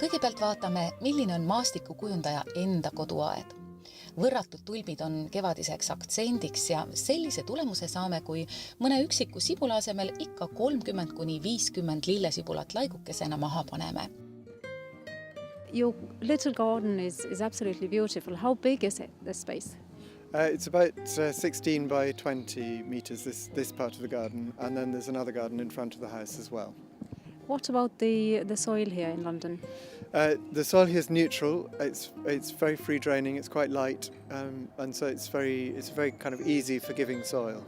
Kõigepealt vaatame, milline on maastikukujundaja enda koduaed. Võrratud tulbid on kevadiseks aktsendiks ja sellise tulemuse saame, kui mõne üksiku sibula asemel ikka 30–50 lillesibulat laigukesena maha paneme. Your little garden is absolutely beautiful. How big is it, this space? It's about 16 by 20 metres, this part of the garden, and then there's another garden in front of the house as well. What about the soil here in London? The soil here is neutral. It's very free draining. It's quite light, and so it's very kind of easy, forgiving soil.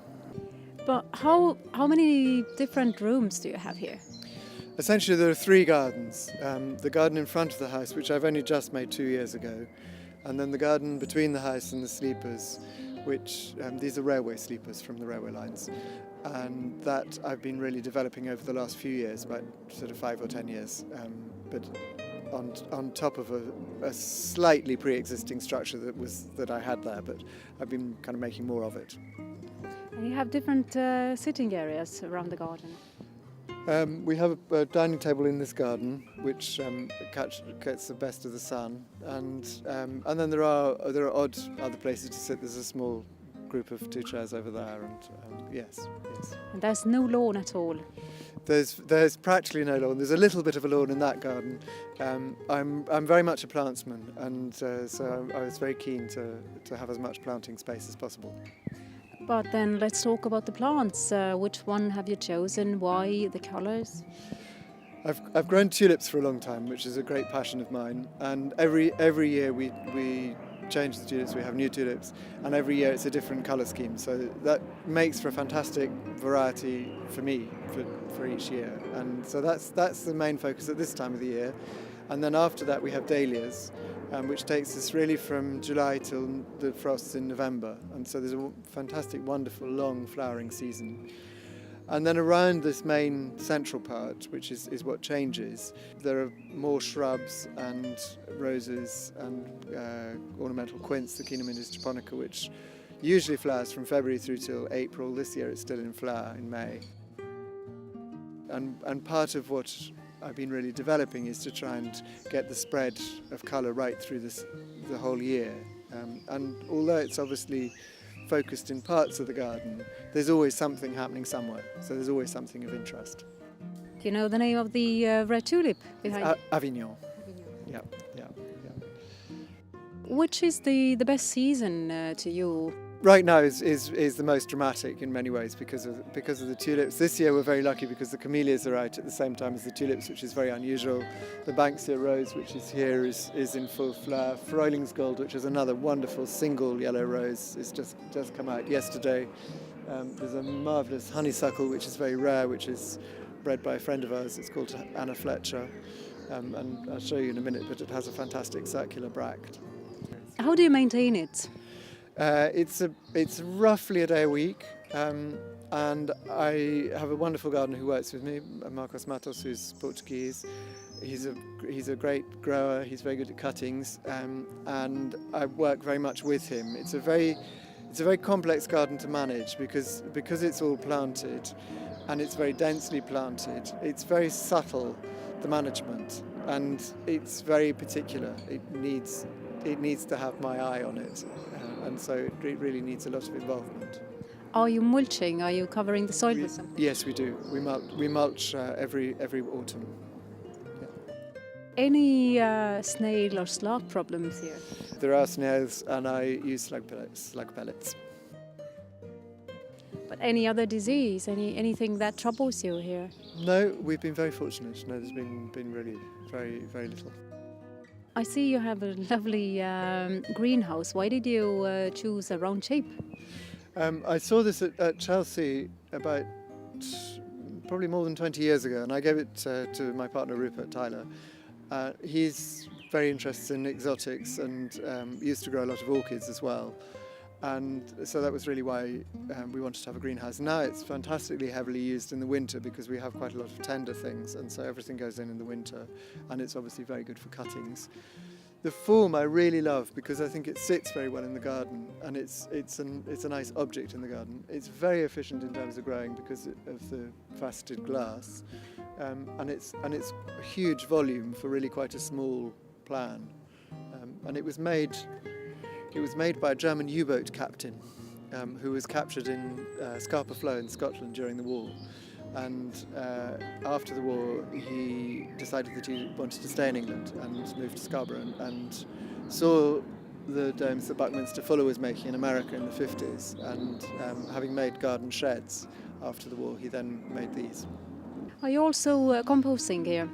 But how many different rooms do you have here? Essentially, there are 3 gardens. The garden in front of the house, which I've only just made 2 years ago, and then the garden between the house and the sleepers, which these are railway sleepers from the railway lines, and that I've been really developing over the last few years, about sort of 5 or 10 years, but on top of a slightly pre-existing structure that I had there, but I've been kind of making more of it. And you have different sitting areas around the garden. We have a dining table in this garden, which gets the best of the sun, and then there are odd other places to sit. There's a small group of 2 chairs over there, and yes. And there's no lawn at all. There's practically no lawn. There's a little bit of a lawn in that garden. I'm very much a plantsman, and so I was very keen to have as much planting space as possible. But then let's talk about the plants. Which one have you chosen? Why? The colours? I've grown tulips for a long time, which is a great passion of mine. And every year we change the tulips. We have new tulips, and every year it's a different colour scheme. So that makes for a fantastic variety for me for each year. And so that's the main focus at this time of the year. And then after that we have dahlias, which takes us really from July till the frosts in November. And so there's a fantastic, wonderful, long flowering season. And then around this main central part, which is what changes, there are more shrubs and roses and ornamental quince, the Chinomindis japonica, which usually flowers from February through till April. This year it's still in flower in May. And part of what I've been really developing is to try and get the spread of colour right through the whole year. And although it's obviously focused in parts of the garden, there's always something happening somewhere, so there's always something of interest. Do you know the name of the red tulip behind? Avignon. Yeah. Which is the best season to you? Right now is the most dramatic in many ways because of the tulips. This year we're very lucky because the camellias are out at the same time as the tulips, which is very unusual. The Banksia rose, which is here, is in full flower. Frühlingsgold, which is another wonderful single yellow rose, is just come out yesterday. There's a marvellous honeysuckle, which is very rare, which is bred by a friend of ours. It's called Anna Fletcher, and I'll show you in a minute, but it has a fantastic circular bract. How do you maintain it? It's roughly a day a week, and I have a wonderful gardener who works with me, Marcos Matos, who's Portuguese. He's a great grower. He's very good at cuttings, and I work very much with him. It's a very complex garden to manage because it's all planted, and it's very densely planted. It's very subtle, the management, and it's very particular. It needs to have my eye on it. And so it really needs a lot of involvement. Are you mulching? Are you covering the soil with something? Yes, we do. We mulch every autumn. Yeah. Any snail or slug problems here? There are snails, and I use slug pellets. But any other disease? Anything that troubles you here? No, we've been very fortunate. No, there's been really very, very little. I see you have a lovely greenhouse. Why did you choose a round shape? I saw this at Chelsea about probably more than 20 years ago, and I gave it to my partner Rupert Tyler. He's very interested in exotics and used to grow a lot of orchids as well. And so that was really why we wanted to have a greenhouse. Now it's fantastically heavily used in the winter because we have quite a lot of tender things, and so everything goes in the winter, and it's obviously very good for cuttings. The form I really love because I think it sits very well in the garden, and it's a nice object in the garden. It's very efficient in terms of growing because of the faceted glass, and it's a huge volume for really quite a small plan. And it was made by a German U-boat captain who was captured in Scapa Flow in Scotland during the war. And after the war, he decided that he wanted to stay in England and moved to Scarborough and saw the domes that Buckminster Fuller was making in America in the 50s. And having made garden sheds after the war, he then made these. Are you also composting here?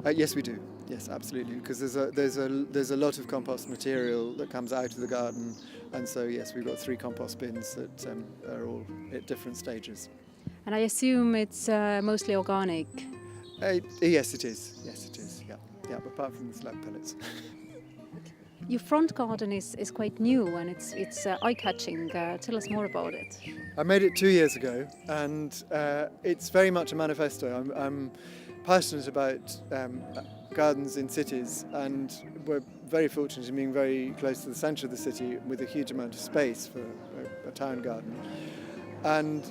Yes, we do. Yes, absolutely. Because there's a lot of compost material that comes out of the garden, and so yes, we've got 3 compost bins that are all at different stages. And I assume it's mostly organic. Yes, it is. Yes, it is. Yeah, yeah. Apart from the slab pellets. Your front garden is quite new and it's eye-catching. Tell us more about it. I made it 2 years ago, and it's very much a manifesto. I'm passionate about gardens in cities, and we're very fortunate in being very close to the centre of the city with a huge amount of space for a town garden. And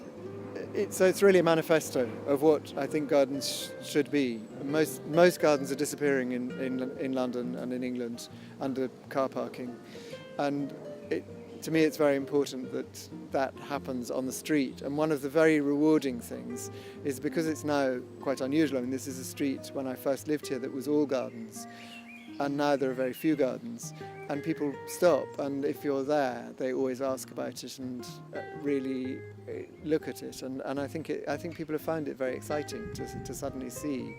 so it's really a manifesto of what I think gardens should be. Most gardens are disappearing in London and in England under car parking, and to me it's very important that happens on the street. And one of the very rewarding things is, because it's now quite unusual, I mean, this is a street when I first lived here that was all gardens, and now there are very few gardens, and people stop, and if you're there they always ask about it and really look at it, and I think people have found it very exciting to suddenly see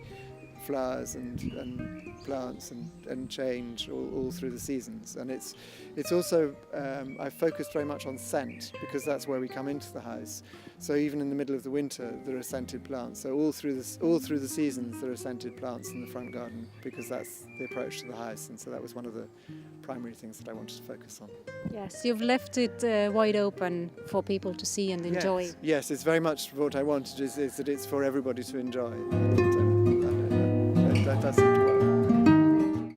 flowers and plants and change all through the seasons. And it's also I've focused very much on scent, because that's where we come into the house. So even in the middle of the winter there are scented plants. So all through the seasons there are scented plants in the front garden, because that's the approach to the house. And so that was one of the primary things that I wanted to focus on. Yes, you've left it wide open for people to see and enjoy. Yes, it's very much what I wanted is that it's for everybody to enjoy. And that seemed to work.